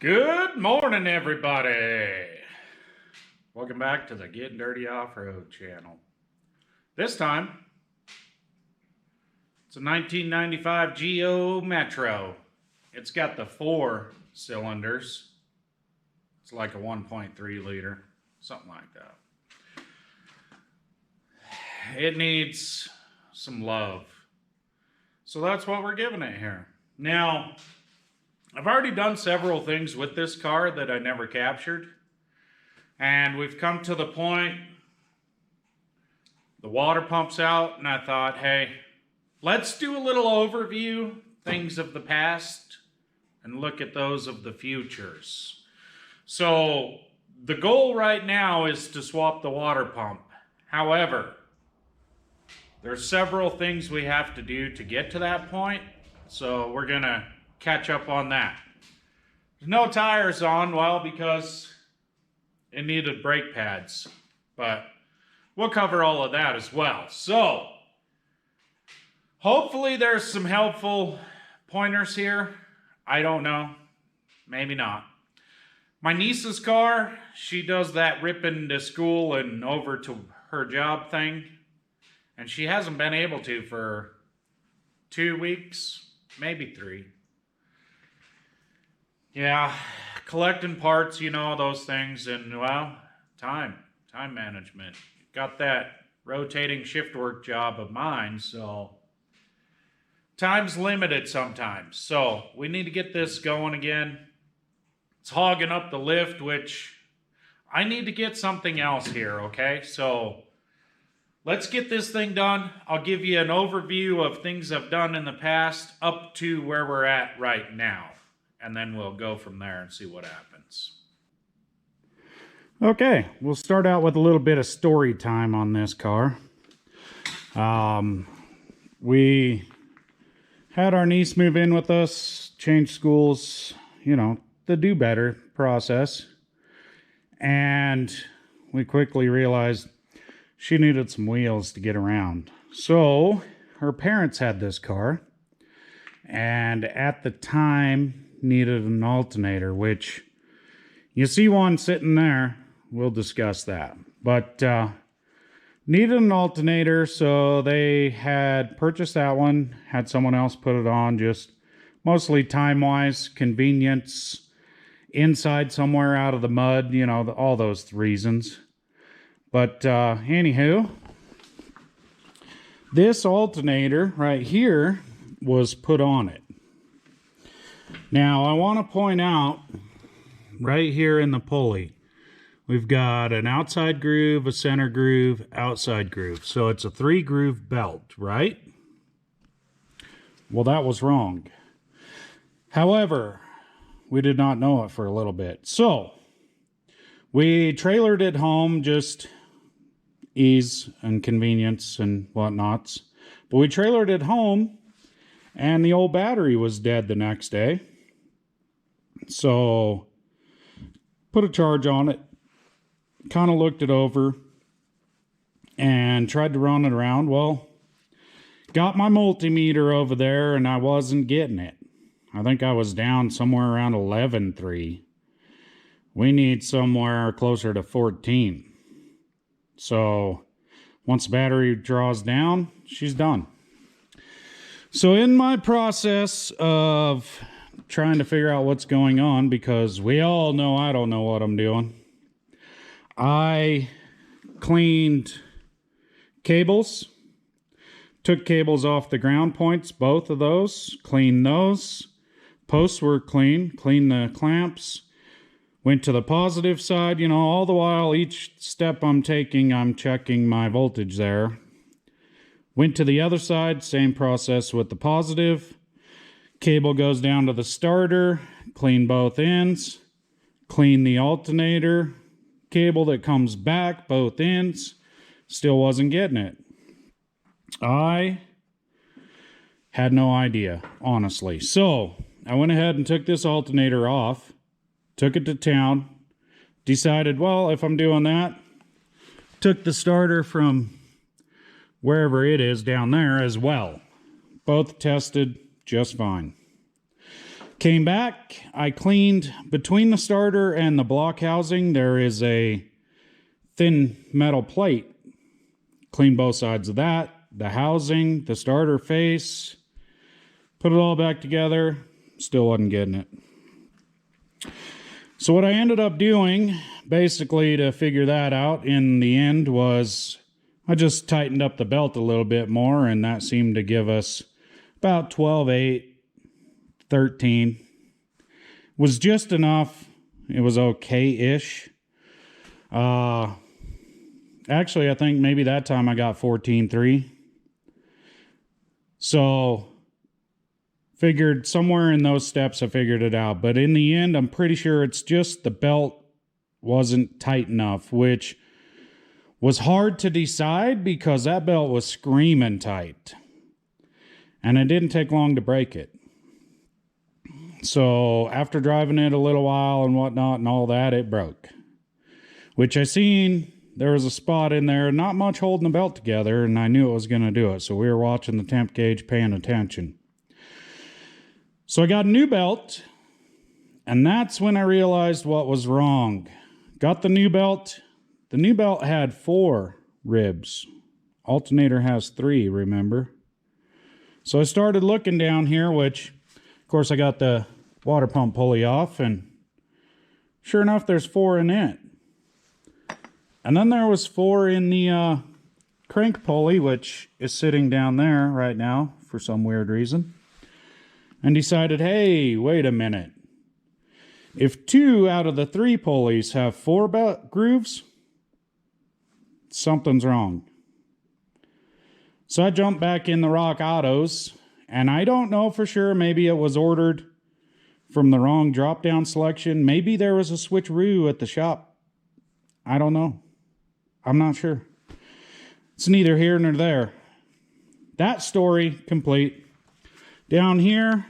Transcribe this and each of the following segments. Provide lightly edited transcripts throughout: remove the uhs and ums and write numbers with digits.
Good morning, everybody. Welcome back to the Getting Dirty Off-Road channel. This time, it's a 1995 Geo Metro. It's got the 4 cylinders. It's like a 1.3 liter, something like that. It needs some love. So that's what we're giving it here. Now, I've already done several things with this car that I never captured. And we've come to the point, the water pump's out, and I thought, hey, let's do a little overview, things of the past, and look at those of the futures. So the goal right now is to swap the water pump. However, there's several things we have to do to get to that point, so we're gonna catch up on that. There's no tires on, well, because it needed brake pads, but we'll cover all of that as well. So hopefully there's some helpful pointers here. I don't know, maybe not. My niece's car, she does that ripping to school and over to her job thing, and she hasn't been able to for 2 weeks, maybe 3. Yeah, collecting parts, you know, those things, and well, time management. Got that rotating shift work job of mine, so time's limited sometimes. So we need to get this going again. It's hogging up the lift, which I need to get something else here, okay? So let's get this thing done. I'll give you an overview of things I've done in the past up to where we're at right now. And then we'll go from there and see what happens. Okay, we'll start out with a little bit of story time on this car. We had our niece move in with us, change schools, you know, the do better process. And we quickly realized she needed some wheels to get around. So her parents had this car, and at the time needed an alternator, which you see one sitting there. We'll discuss that. But needed an alternator, so they had purchased that one, had someone else put it on, just mostly time-wise, convenience, inside somewhere out of the mud, you know, all those reasons. But anywho, this alternator right here was put on it. Now, I want to point out, right here in the pulley, we've got an outside groove, a center groove, outside groove. So it's a 3-groove belt, right? Well, that was wrong. However, we did not know it for a little bit. So we trailered it home, just ease and convenience and whatnots. But we trailered it home, and the old battery was dead the next day. So put a charge on it, kind of looked it over, and tried to run it around. Well, got my multimeter over there, and I wasn't getting it. I think I was down somewhere around 11.3. We need somewhere closer to 14. So once the battery draws down, she's done. So in my process of trying to figure out what's going on, because we all know I don't know what I'm doing, I cleaned cables, took cables off the ground points, both of those, cleaned those. Posts were cleaned the clamps, went to the positive side, you know, all the while each step I'm taking, I'm checking my voltage there. Went to the other side, same process with the positive. Cable goes down to the starter, clean both ends, clean the alternator, cable that comes back, both ends, still wasn't getting it. I had no idea, honestly. So I went ahead and took this alternator off, took it to town, decided, well, if I'm doing that, took the starter from wherever it is down there as well. Both tested just fine. Came back, I cleaned between the starter and the block housing. There is a thin metal plate. Cleaned both sides of that, the housing, the starter face, put it all back together. Still wasn't getting it. So what I ended up doing, basically to figure that out in the end, was I just tightened up the belt a little bit more, and that seemed to give us about 12/8, 13. Was just enough. It was okay-ish. Actually, I think maybe that time I got 14/3. So, figured somewhere in those steps I figured it out. But in the end, I'm pretty sure it's just the belt wasn't tight enough, which was hard to decide because that belt was screaming tight. And it didn't take long to break it. So after driving it a little while and whatnot and all that, it broke. Which I seen there was a spot in there, not much holding the belt together, and I knew it was going to do it. So we were watching the temp gauge, paying attention. So I got a new belt, and that's when I realized what was wrong. Got the new belt. The new belt had 4 ribs. Alternator has 3, remember? So I started looking down here, which, of course, I got the water pump pulley off, and sure enough, there's 4 in it. And then there was 4 in the crank pulley, which is sitting down there right now for some weird reason. And decided, hey, wait a minute. If 2 out of the 3 pulleys have 4 grooves, something's wrong. So I jumped back in the Rock Autos, and I don't know for sure. Maybe it was ordered from the wrong drop-down selection. Maybe there was a switcheroo at the shop. I don't know. I'm not sure. It's neither here nor there. That story complete. Down here,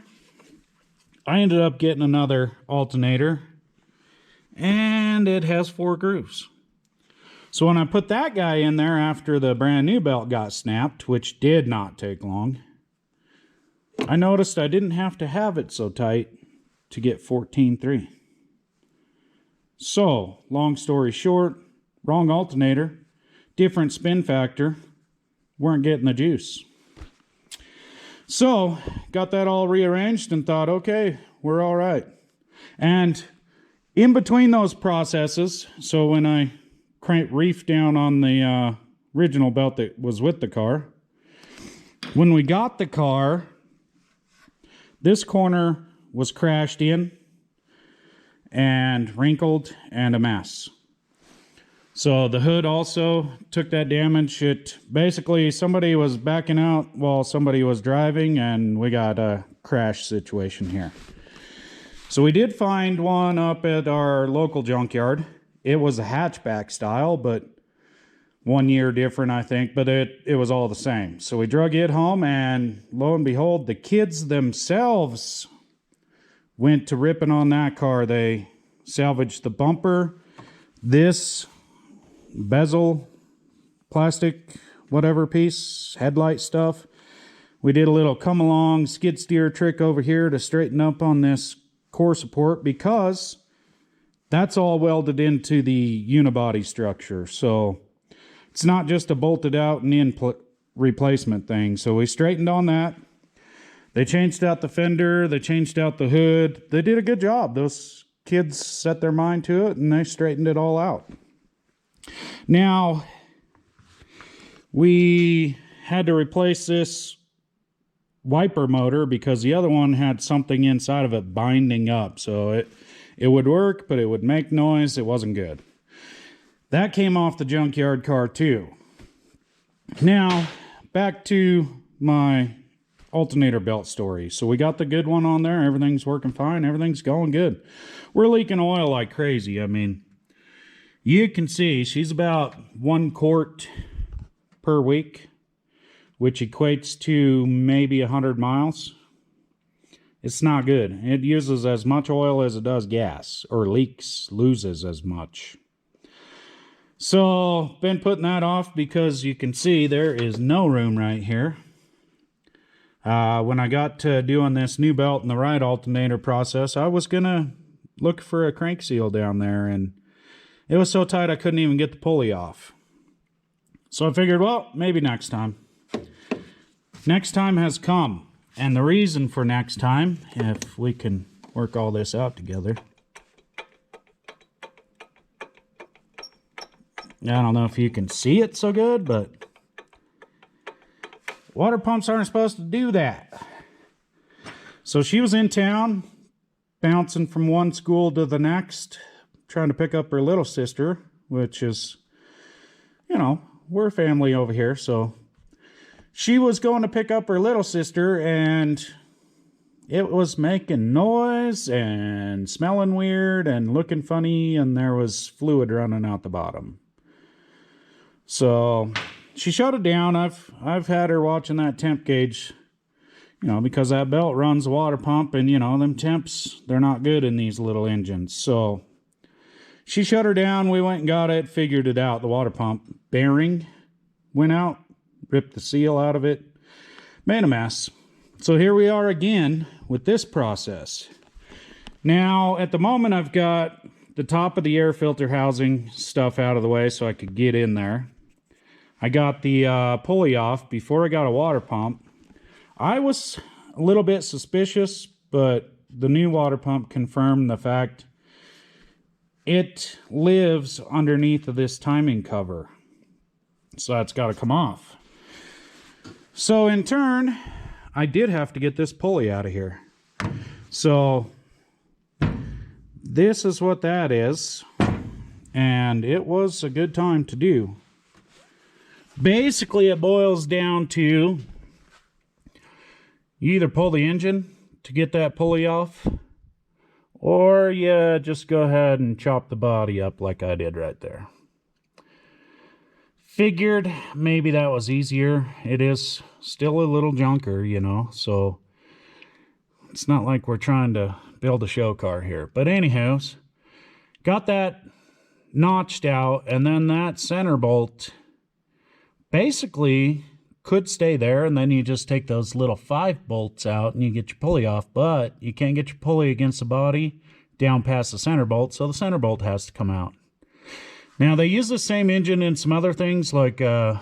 I ended up getting another alternator, and it has 4 grooves. So when I put that guy in there after the brand new belt got snapped, which did not take long, I noticed I didn't have to have it so tight to get 14/3. So, long story short, wrong alternator, different spin factor, weren't getting the juice. So, got that all rearranged and thought, okay, we're all right. And in between those processes, so when I reefed down on the original belt that was with the car, when we got the car, this corner was crashed in and wrinkled and a mess. So the hood also took that damage. It basically, somebody was backing out while somebody was driving, and we got a crash situation here. So we did find one up at our local junkyard. It was a hatchback style, but 1 year different, I think, but it was all the same. So we drug it home, and lo and behold, the kids themselves went to ripping on that car. They salvaged the bumper, this bezel, plastic, whatever piece, headlight stuff. We did a little come along skid steer trick over here to straighten up on this core support, because that's all welded into the unibody structure. So it's not just a bolted out and in replacement thing. So we straightened on that. They changed out the fender. They changed out the hood. They did a good job. Those kids set their mind to it, and they straightened it all out. Now, we had to replace this wiper motor because the other one had something inside of it binding up. So it would work, but it would make noise. It wasn't good. That came off the junkyard car too. Now, back to my alternator belt story. So we got the good one on there. Everything's working fine. Everything's going good. We're leaking oil like crazy. I mean, you can see she's about 1 quart per week, which equates to maybe 100 miles. It's not good. It uses as much oil as it does gas, or loses as much. So, been putting that off because you can see there is no room right here. When I got to doing this new belt and the right alternator process, I was going to look for a crank seal down there, and it was so tight I couldn't even get the pulley off. So I figured, well, maybe next time. Next time has come. And the reason for next time, if we can work all this out together. I don't know if you can see it so good, but water pumps aren't supposed to do that. So she was in town, bouncing from one school to the next, trying to pick up her little sister, which is, you know, we're family over here. So she was going to pick up her little sister, and it was making noise and smelling weird and looking funny, and there was fluid running out the bottom. So she shut it down. I've had her watching that temp gauge, you know, because that belt runs the water pump, and, you know, them temps, they're not good in these little engines. So she shut her down. We went and got it, figured it out. The water pump bearing went out, ripped the seal out of it, made a mess. So here we are again with this process. Now, at the moment, I've got the top of the air filter housing stuff out of the way so I could get in there. I got the pulley off before I got a water pump. I was a little bit suspicious, but the new water pump confirmed the fact it lives underneath of this timing cover. So that's got to come off. So in turn, I did have to get this pulley out of here. So this is what that is. And it was a good time to do. Basically, it boils down to you either pull the engine to get that pulley off, or you just go ahead and chop the body up like I did right there. Figured maybe that was easier. It is still a little junker, you know, so it's not like we're trying to build a show car here. But anyhows, got that notched out, and then that center bolt basically could stay there, and then you just take those little 5 bolts out and you get your pulley off, but you can't get your pulley against the body down past the center bolt, so the center bolt has to come out. Now, they use the same engine in some other things, like little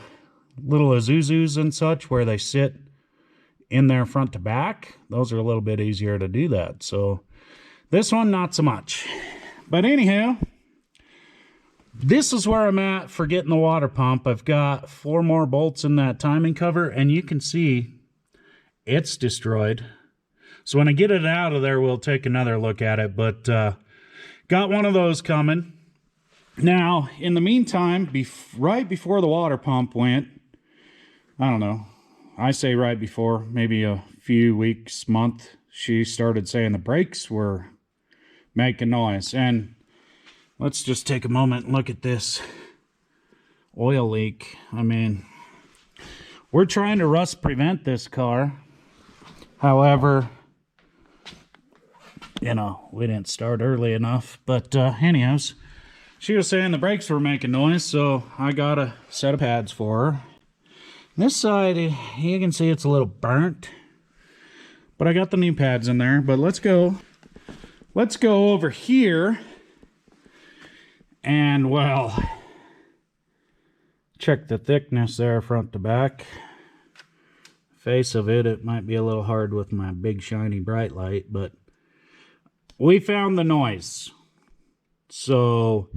Isuzus and such, where they sit in there front to back. Those are a little bit easier to do that. So this one, not so much. But anyhow, this is where I'm at for getting the water pump. I've got 4 more bolts in that timing cover, and you can see it's destroyed. So when I get it out of there, we'll take another look at it. But got one of those coming. Now, in the meantime, right before the water pump went, I don't know, I say right before, maybe a few weeks, month, she started saying the brakes were making noise. And let's just take a moment and look at this oil leak. I mean, we're trying to rust prevent this car. However, you know, we didn't start early enough. But anyways, she was saying the brakes were making noise, so I got a set of pads for her. This side, you can see it's a little burnt, but I got the new pads in there. But let's go over here, and well, check the thickness there front to back. Face of it, it might be a little hard with my big shiny bright light, but we found the noise. So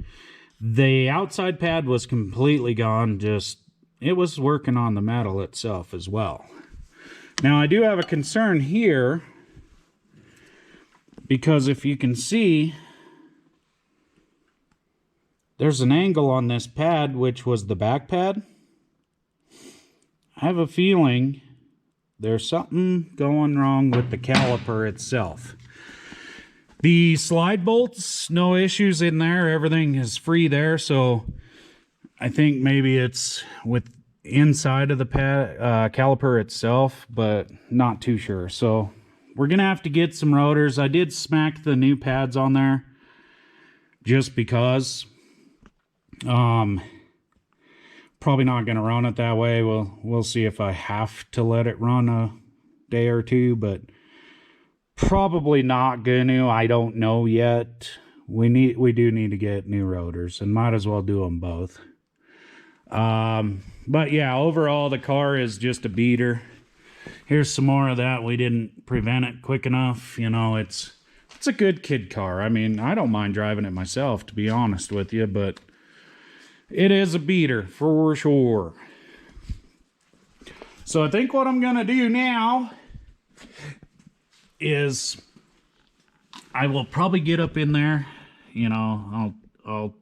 the outside pad was completely gone, just it was working on the metal itself as well. Now I do have a concern here, because if you can see, there's an angle on this pad, which was the back pad. I have a feeling there's something going wrong with the caliper itself. The slide bolts, no issues in there. Everything is free there. So I think maybe it's with inside of the pad, caliper itself, but not too sure. So we're going to have to get some rotors. I did smack the new pads on there just because. Probably not going to run it that way. We'll see if I have to let it run day or two, but probably not gonna. I don't know yet. We do need to get new rotors, and might as well do them both. But yeah, overall the car is just a beater. Here's some more of that. We didn't prevent it quick enough. You know, it's a good kid car. I mean, I don't mind driving it myself, to be honest with you, but it is a beater for sure. So I think what I'm gonna do now is I will probably get up in there. You know, I'll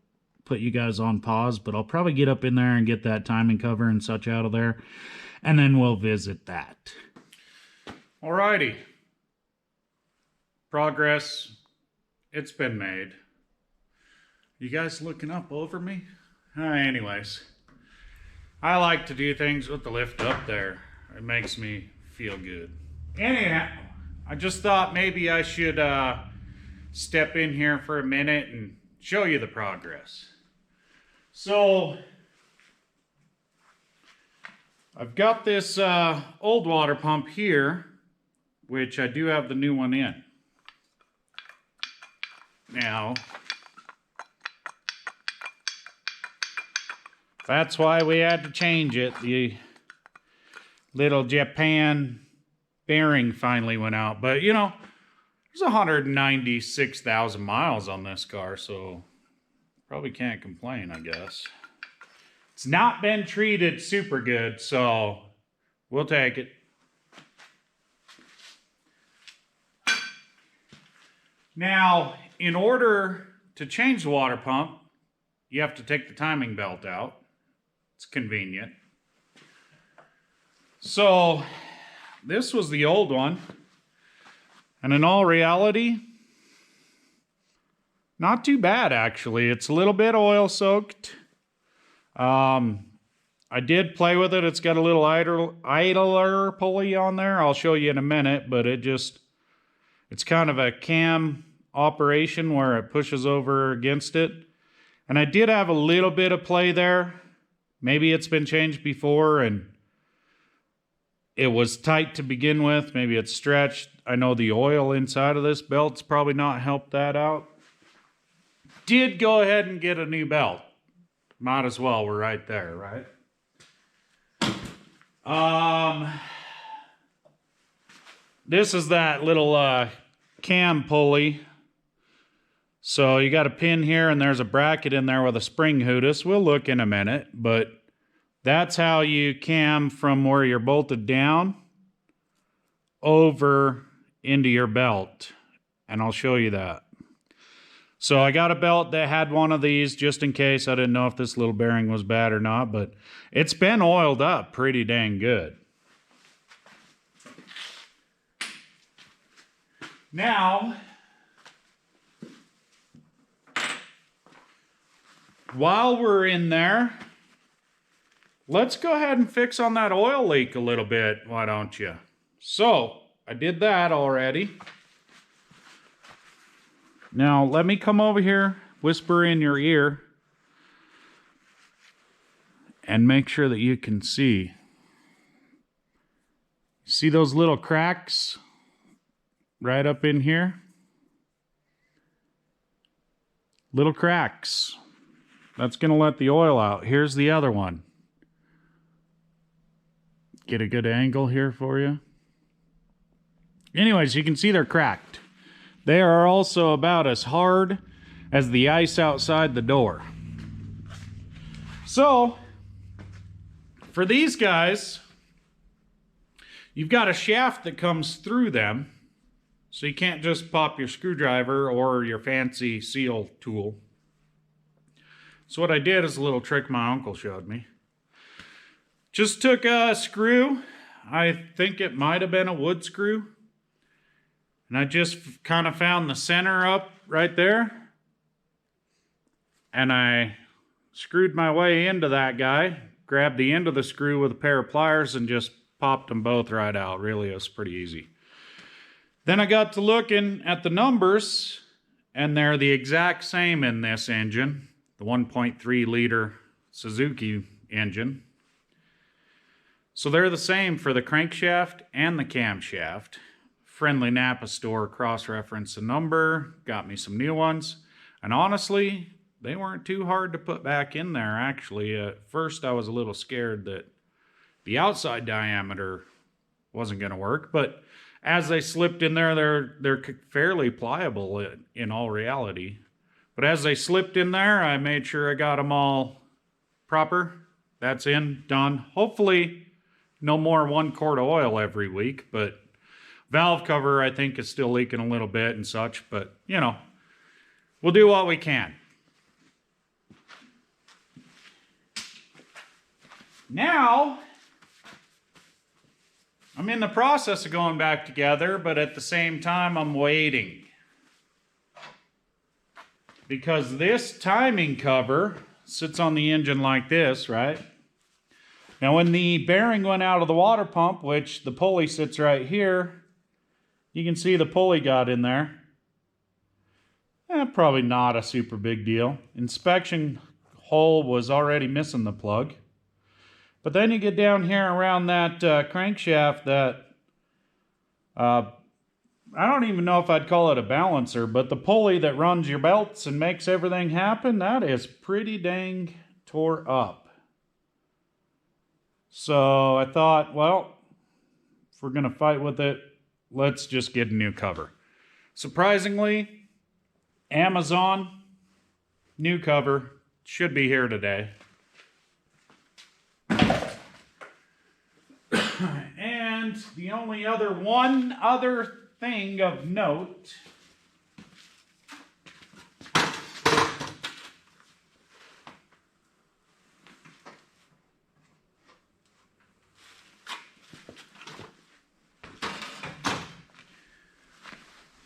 put you guys on pause, but I'll probably get up in there and get that timing cover and such out of there, and then we'll visit that. Alrighty. Progress. It's been made. You guys looking up over me? Anyways, I like to do things with the lift up there. It makes me feel good. Anyhow, I just thought maybe I should step in here for a minute and show you the progress. So, I've got this old water pump here, which I do have the new one in. Now, that's why we had to change it. The little Japan bearing finally went out. But, you know, there's 196,000 miles on this car, so probably can't complain, I guess. It's not been treated super good, so we'll take it. Now, in order to change the water pump, you have to take the timing belt out. It's convenient. So, this was the old one. And in all reality, not too bad, actually. It's a little bit oil soaked. I did play with it. It's got a little idler pulley on there. I'll show you in a minute, but it's kind of a cam operation where it pushes over against it. And I did have a little bit of play there. Maybe it's been changed before and it was tight to begin with. Maybe it's stretched. I know the oil inside of this belt's probably not helped that out. Did go ahead and get a new belt. Might as well. We're right there, right? This is that little cam pulley. So you got a pin here and there's a bracket in there with a spring hoodus. We'll look in a minute, but that's how you cam from where you're bolted down over into your belt. And I'll show you that. So I got a belt that had one of these just in case. I didn't know if this little bearing was bad or not, but it's been oiled up pretty dang good. Now, while we're in there, let's go ahead and fix on that oil leak a little bit, why don't you? So, I did that already. Now, let me come over here, whisper in your ear, and make sure that you can see. See those little cracks right up in here? Little cracks. That's going to let the oil out. Here's the other one. Get a good angle here for you. Anyways, you can see they're cracked. They are also about as hard as the ice outside the door. So, for these guys, you've got a shaft that comes through them. So you can't just pop your screwdriver or your fancy seal tool. So what I did is a little trick my uncle showed me. Just took a screw. I think it might have been a wood screw. And I just kind of found the center up right there. And I screwed my way into that guy. Grabbed the end of the screw with a pair of pliers and just popped them both right out. Really, it was pretty easy. Then I got to looking at the numbers. And they're the exact same in this engine. The 1.3 liter Suzuki engine. So they're the same for the crankshaft and the camshaft. Friendly Napa store cross-referenced the number, got me some new ones, and honestly, they weren't too hard to put back in there. Actually, at first I was a little scared that the outside diameter wasn't going to work, but as they slipped in there, they're fairly pliable in all reality. But as they slipped in there, I made sure I got them all proper. That's in, done. Hopefully no more 1 quart of oil every week, but valve cover I think is still leaking a little bit and such, but you know, we'll do what we can. Now, I'm in the process of going back together, but at the same time I'm waiting. Because this timing cover sits on the engine like this, right? Now when the bearing went out of the water pump, which the pulley sits right here, you can see the pulley got in there. Probably not a super big deal. Inspection hole was already missing the plug. But then you get down here around that crankshaft that, I don't even know if I'd call it a balancer, but the pulley that runs your belts and makes everything happen, that is pretty dang tore up. So I thought, well, if we're going to fight with it, let's just get a new cover. Surprisingly, Amazon, new cover, should be here today. And the only one other thing of note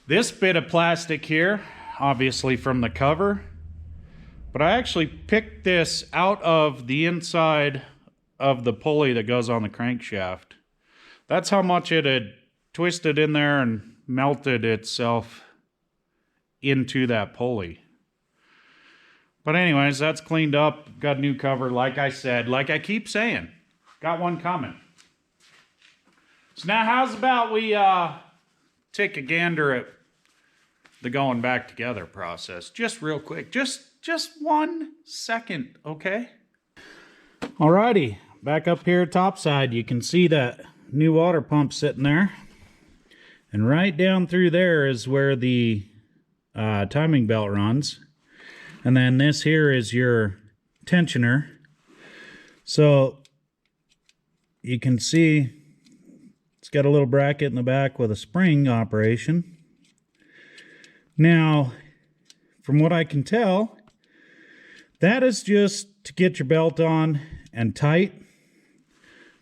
this bit of plastic here, obviously from the cover, but I actually picked this out of the inside of the pulley that goes on the crankshaft. That's how much it had twisted in there and melted itself into that pulley. But anyways, that's cleaned up, got a new cover, like I said, like I keep saying, got one coming. So now how's about we take a gander at the going back together process, just real quick, just 1 second, okay? Alrighty, back up here topside, you can see that new water pump sitting there, and right down through there is where the timing belt runs, and then this here is your tensioner. So you can see it's got a little bracket in the back with a spring operation. Now, from what I can tell, that is just to get your belt on and tight,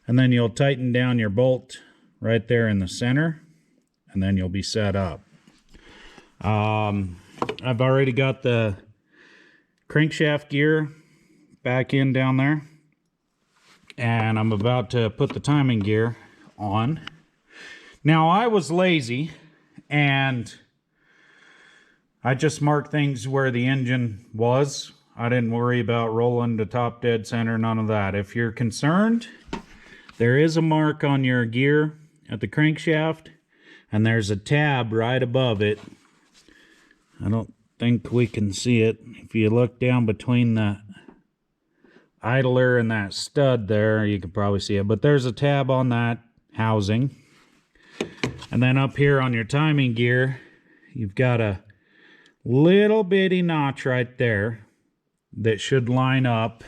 and then you'll tighten down your bolt right there in the center, and then you'll be set up. I've already got the crankshaft gear back in down there, and I'm about to put the timing gear on. Now, I was lazy, and I just marked things where the engine was. I didn't worry about rolling to top dead center, none of that. If you're concerned, there is a mark on your gear at the crankshaft, and there's a tab right above it. I don't think we can see it. If you look down between the idler and that stud there, you can probably see it. But there's a tab on that housing. And then up here on your timing gear, you've got a little bitty notch right there that should line up,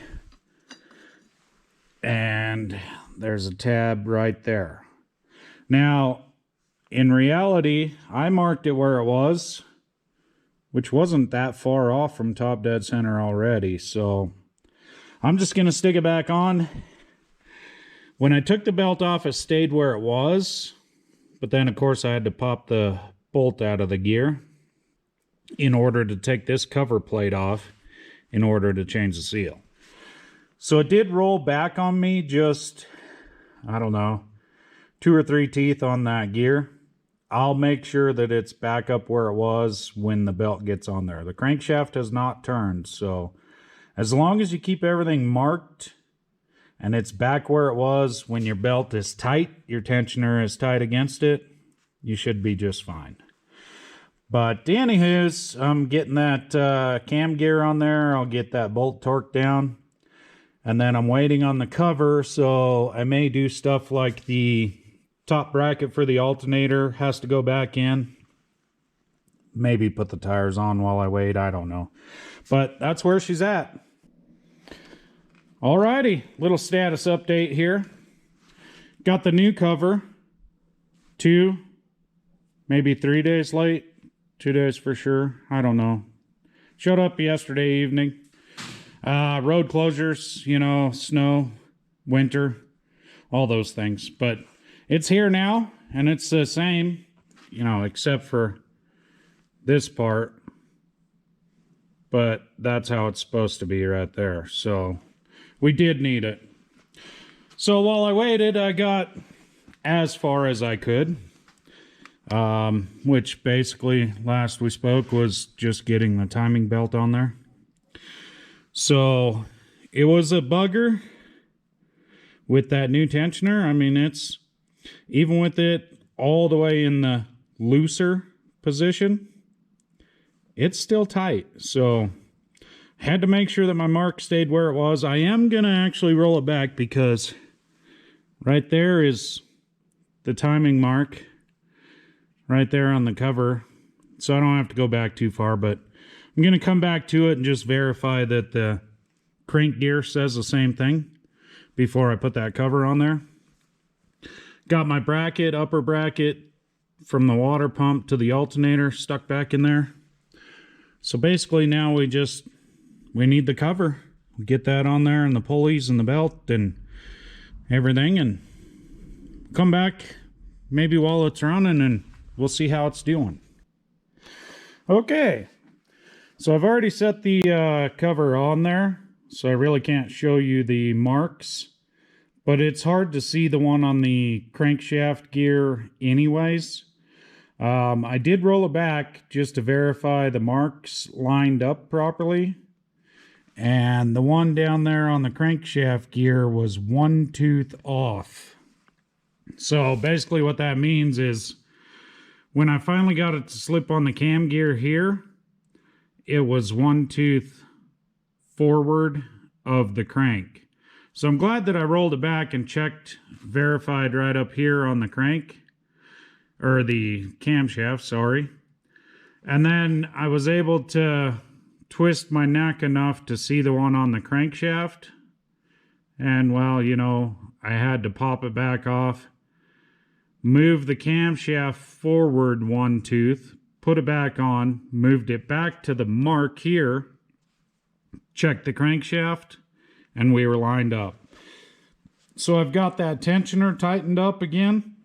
and there's a tab right there. Now, in reality, I marked it where it was, which wasn't that far off from top dead center already, so I'm just going to stick it back on. When I took the belt off, it stayed where it was, but then of course I had to pop the bolt out of the gear in order to take this cover plate off in order to change the seal. So it did roll back on me just, I don't know, 2 or 3 teeth on that gear. I'll make sure that it's back up where it was when the belt gets on there. The crankshaft has not turned, so as long as you keep everything marked and it's back where it was when your belt is tight, your tensioner is tight against it, you should be just fine. But anywho's, I'm getting that cam gear on there. I'll get that bolt torqued down. And then I'm waiting on the cover, so I may do stuff like the top bracket for the alternator has to go back in. Maybe put the tires on while I wait, I don't know. But that's where she's at. Alrighty, little status update here. Got the new cover. 2, maybe 3 days late. 2 days for sure, I don't know. Showed up yesterday evening. Road closures, you know, snow, winter, all those things. But it's here now, and it's the same, you know, except for this part. But that's how it's supposed to be right there. So we did need it. So while I waited, I got as far as I could. Which basically, last we spoke, was just getting the timing belt on there. So it was a bugger with that new tensioner. I mean, it's even with it all the way in the looser position, it's still tight. So had to make sure that my mark stayed where it was. I am going to actually roll it back because right there is the timing mark right there on the cover. So I don't have to go back too far, but I'm going to come back to it and just verify that the crank gear says the same thing before I put that cover on there. Got my bracket, upper bracket from the water pump to the alternator stuck back in there. So basically now we need the cover. We get that on there and the pulleys and the belt and everything, and come back maybe while it's running and we'll see how it's doing. Okay. So I've already set the cover on there, so I really can't show you the marks, but it's hard to see the one on the crankshaft gear anyways. I did roll it back just to verify the marks lined up properly, and the one down there on the crankshaft gear was 1 tooth off. So basically what that means is when I finally got it to slip on the cam gear here, it was 1 tooth forward of the crank. So I'm glad that I rolled it back and verified right up here on the crank, or the camshaft, sorry. And then I was able to twist my neck enough to see the one on the crankshaft. And well, you know, I had to pop it back off, move the camshaft forward 1 tooth, put it back on, moved it back to the mark here, checked the crankshaft, and we were lined up. So I've got that tensioner tightened up again,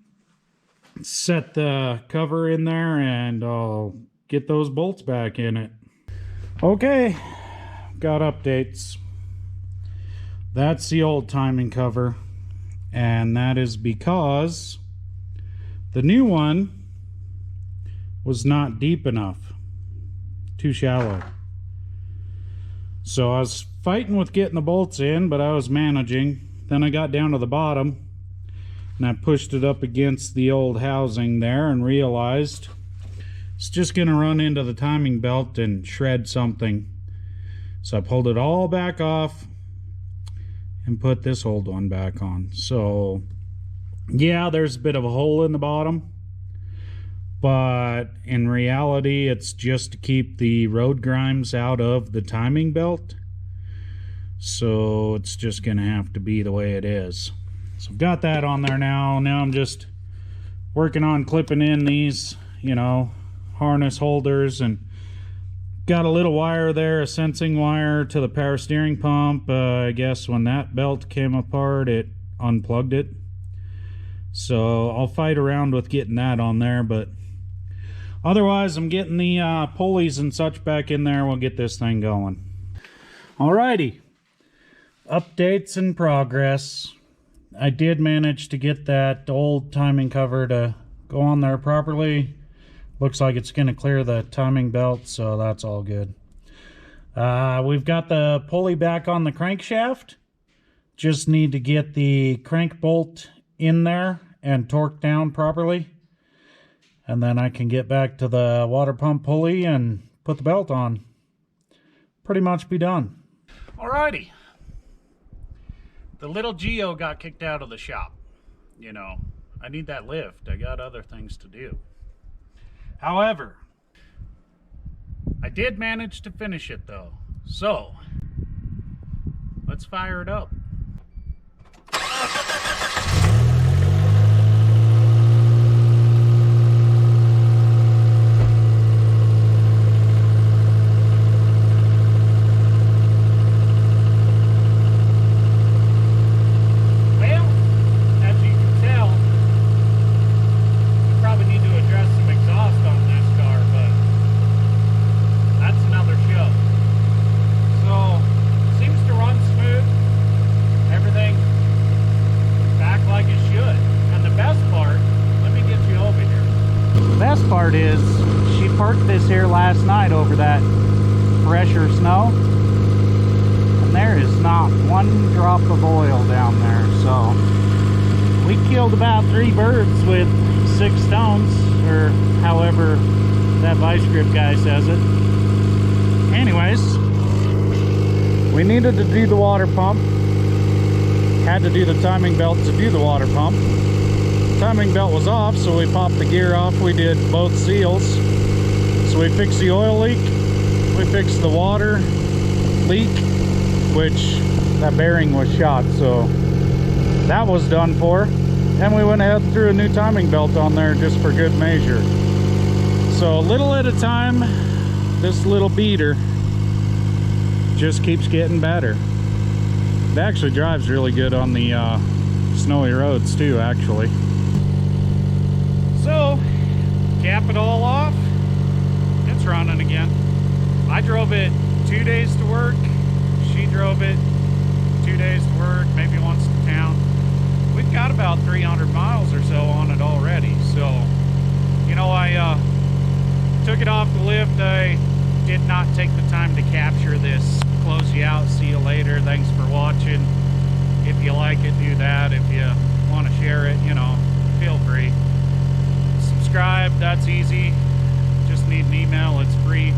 set the cover in there, and I'll get those bolts back in it. Okay, got updates. That's the old timing cover, and that is because the new one was not deep enough, too shallow. So I was fighting with getting the bolts in, but I was managing. Then I got down to the bottom and I pushed it up against the old housing there and realized it's just going to run into the timing belt and shred something. So I pulled it all back off and put this old one back on. So yeah, there's a bit of a hole in the bottom, but in reality it's just to keep the road grimes out of the timing belt. So it's just gonna have to be the way it is. So I've got that on there now. Now I'm just working on clipping in these, you know, harness holders, and got a little wire there, a sensing wire to the power steering pump. I guess when that belt came apart, it unplugged it. So I'll fight around with getting that on there, but otherwise I'm getting the pulleys and such back in there. We'll get this thing going. Alrighty, updates in progress. I did manage to get that old timing cover to go on there properly. Looks like it's going to clear the timing belt, so that's all good. We've got the pulley back on the crankshaft. Just need to get the crank bolt in there and torqued down properly. And then I can get back to the water pump pulley and put the belt on. Pretty much be done. Alrighty. The little Geo got kicked out of the shop. You know, I need that lift. I got other things to do. However, I did manage to finish it though. So, let's fire it up. Part is she parked this here last night over that fresher snow, and there is not one drop of oil down there. So we killed about 3 birds with 6 stones, or however that vice grip guy says it. Anyways, we needed to do the water pump, had to do the timing belt to do the water pump. Timing belt was off, so we popped the gear off. We did both seals. So we fixed the oil leak, we fixed the water leak, which that bearing was shot, so that was done for. And we went ahead and threw a new timing belt on there just for good measure. So a little at a time, this little beater just keeps getting better. It actually drives really good on the snowy roads too, actually. So, cap it all off, it's running again. I drove it 2 days to work, she drove it 2 days to work, maybe once to town. We've got about 300 miles or so on it already. So, you know, I took it off the lift. I did not take the time to capture this. Close you out, see you later, thanks for watching. If you like it, do that. If you want to share it, you know, feel free. Subscribe, that's easy. Just need an email, it's free.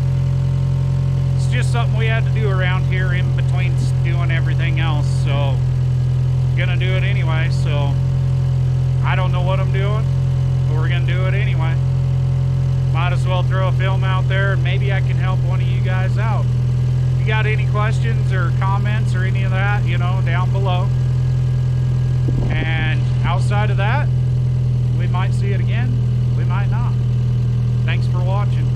It's just something we had to do around here in between doing everything else, so gonna do it anyway. So I don't know what I'm doing, but we're gonna do it anyway. Might as well throw a film out there and maybe I can help one of you guys out. If you got any questions or comments or any of that, you know, down below. And outside of that, we might see it again, we might not. Thanks for watching.